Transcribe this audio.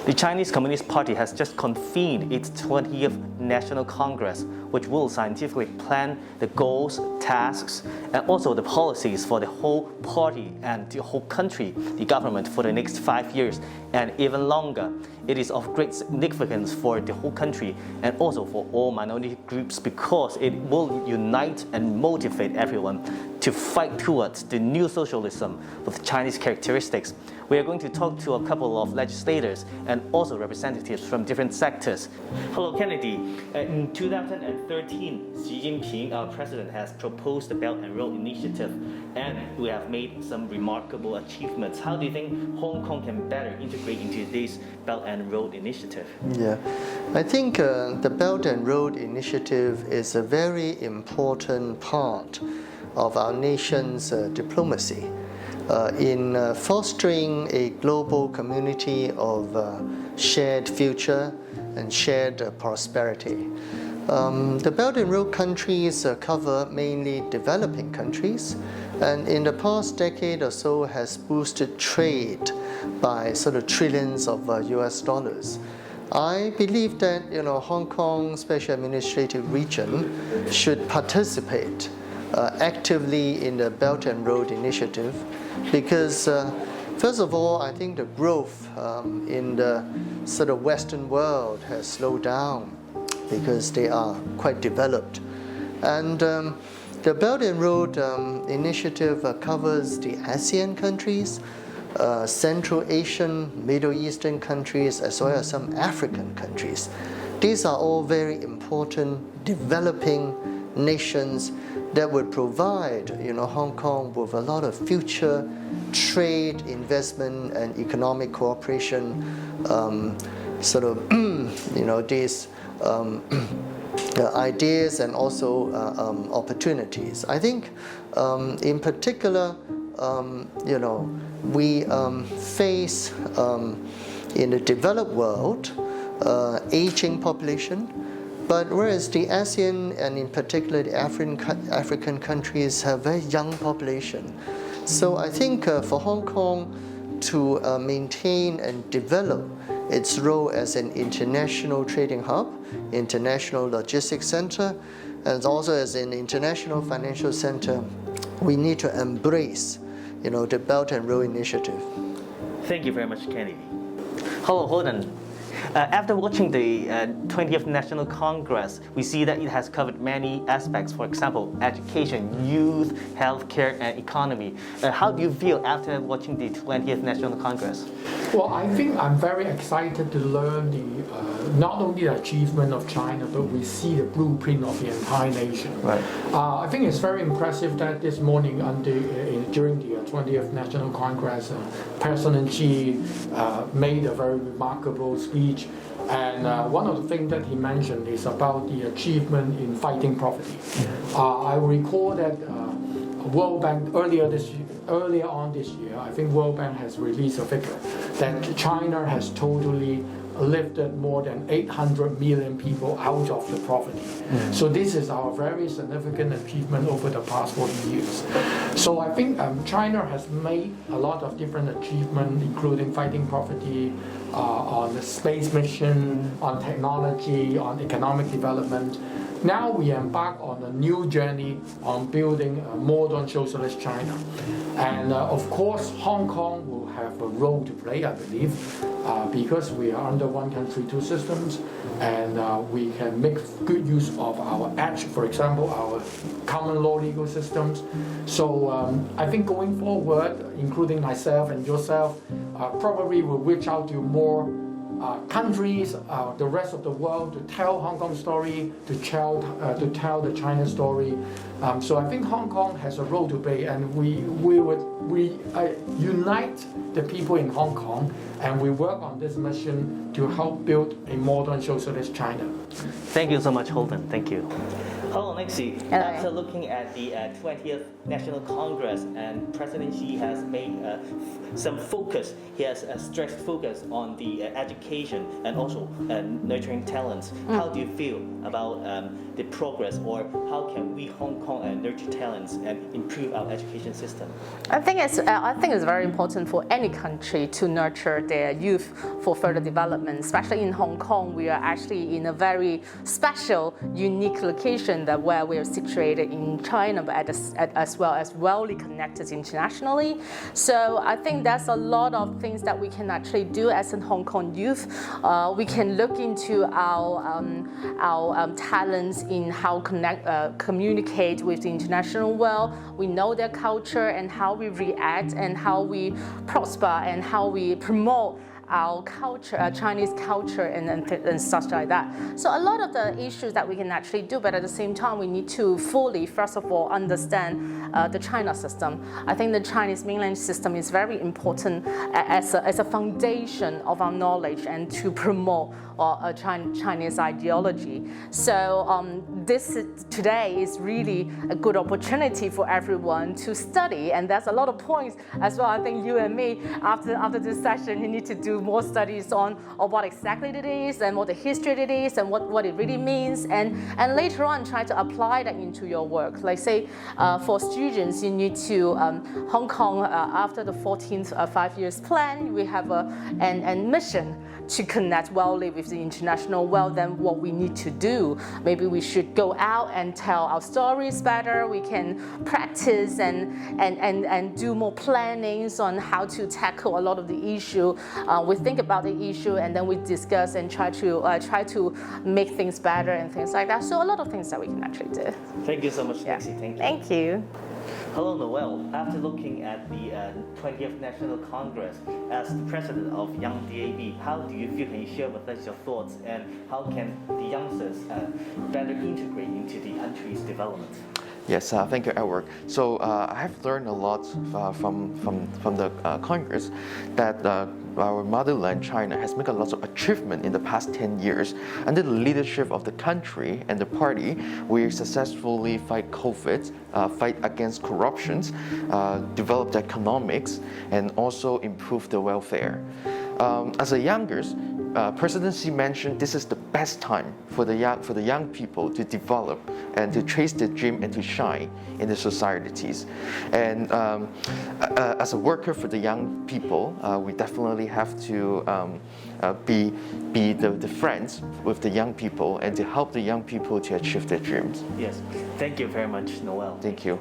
The Chinese Communist Party has just convened its 20th National Congress, which will scientifically plan the goals, tasks, and also the policies for the whole party and the whole country, the government, for the next 5 years and even longer. It is of great significance for the whole country and also for all minority groups because it will unite and motivate everyone to fight towards the new socialism with Chinese characteristics. We are going to talk to a couple of legislators and also representatives from different sectors. Hello, Kennedy. In 2013, Xi Jinping, our president, has proposed the Belt and Road Initiative, and we have made some remarkable achievements. How do you think Hong Kong can better integrate into this Belt and Road Initiative? Yeah, I think the Belt and Road Initiative is a very important part of our nation's diplomacy in fostering a global community of shared future and shared prosperity. The Belt and Road countries cover mainly developing countries, and in the past decade or so has boosted trade by sort of trillions of US dollars. I believe that Hong Kong Special Administrative Region should participate actively in the Belt and Road Initiative because first of all, I think the growth in the sort of Western world has slowed down because they are quite developed. And the Belt and Road Initiative covers the ASEAN countries, Central Asian, Middle Eastern countries, as well as some African countries. These are all very important developing nations that would provide Hong Kong with a lot of future trade, investment, and economic cooperation, these ideas and also opportunities. I think in particular, we face in the developed world aging population, but whereas the ASEAN and in particular the African countries have very young population. So I think for Hong Kong to maintain and develop its role as an international trading hub, international logistics center, and also as an international financial center, we need to embrace the Belt and Road Initiative. Thank you very much, Kennedy. Hello, Holden. After watching the 20th National Congress, we see that it has covered many aspects, for example, education, youth, healthcare, and economy. How do you feel after watching the 20th National Congress? Well, I think I'm very excited to learn not only the achievement of China, but we see the blueprint of the entire nation. Right. I think it's very impressive that this morning during the 20th National Congress, President Xi made a very remarkable speech. And one of the things that he mentioned is about the achievement in fighting poverty. I recall that World Bank earlier on this year, I think World Bank has released a figure that China has totally lifted more than 800 million people out of the poverty. So this is our very significant achievement over the past 40 years. So I think China has made a lot of different achievements, including fighting poverty, on the space mission, on technology, on economic development. Now we embark on a new journey on building a modern socialist China. And of course, Hong Kong will have a role to play, I believe, because we are under one country, two systems, and we can make good use of our edge, for example, our common law legal systems. So I think going forward, including myself and yourself, probably will reach out to more countries, the rest of the world, to tell Hong Kong story, to tell the China story. So I think Hong Kong has a role to play, and we unite the people in Hong Kong, and we work on this mission to help build a modern socialist China. Thank you so much, Holden. Thank you. Hello, Nixie. Hello. After looking at the 20th National Congress, and President Xi has made some focus, he has a stressed focus on the education and also nurturing talents. How do you feel about the progress, or how can we Hong Kong nurture talents and improve our education system? I think it's very important for any country to nurture their youth for further development. Especially in Hong Kong, we are actually in a very special, unique location where we are situated in China, but as well as connected internationally. So I think there's a lot of things that we can actually do as a Hong Kong youth. We can look into our talents in how communicate with the international world. We know their culture and how we react and how we prosper and how we promote our culture, Chinese culture, and such like that. So a lot of the issues that we can actually do, but at the same time, we need to fully, first of all, understand the China system. I think the Chinese mainland system is very important as a foundation of our knowledge and to promote a Chinese ideology. So today is really a good opportunity for everyone to study, and there's a lot of points as well. I think you and me, after this session, you need to do more studies on what exactly it is and what the history it is and what it really means, and later on try to apply that into your work. Like say, for students, you need to Hong Kong after the 14th 5 years plan, we have an mission to connect well with the international world. Then what we need to do, maybe we should go out and tell our stories better. We can practice and do more plannings on how to tackle a lot of the issue. We think about the issue and then we discuss and try to make things better and things like that. So a lot of things that we can actually do. Thank you so much, Lexi. Thank you. Thank you. Hello, Noel. After looking at the 20th National Congress as the president of Young DAB, how do you feel? Can you share with us your thoughts, and how can the youngsters better integrate into the country's development? Yes, thank you, Edward. So I have learned a lot from the Congress that our motherland, China, has made a lot of achievement in the past 10 years. Under the leadership of the country and the party, we successfully fight COVID, fight against corruption, develop the economics, and also improve the welfare. As a youngers, President Xi mentioned this is the best time for the young people to develop and to chase their dream and to shine in the societies. And as a worker for the young people, we definitely have to be the friends with the young people and to help the young people to achieve their dreams. Yes. Thank you very much, Noel. Thank you.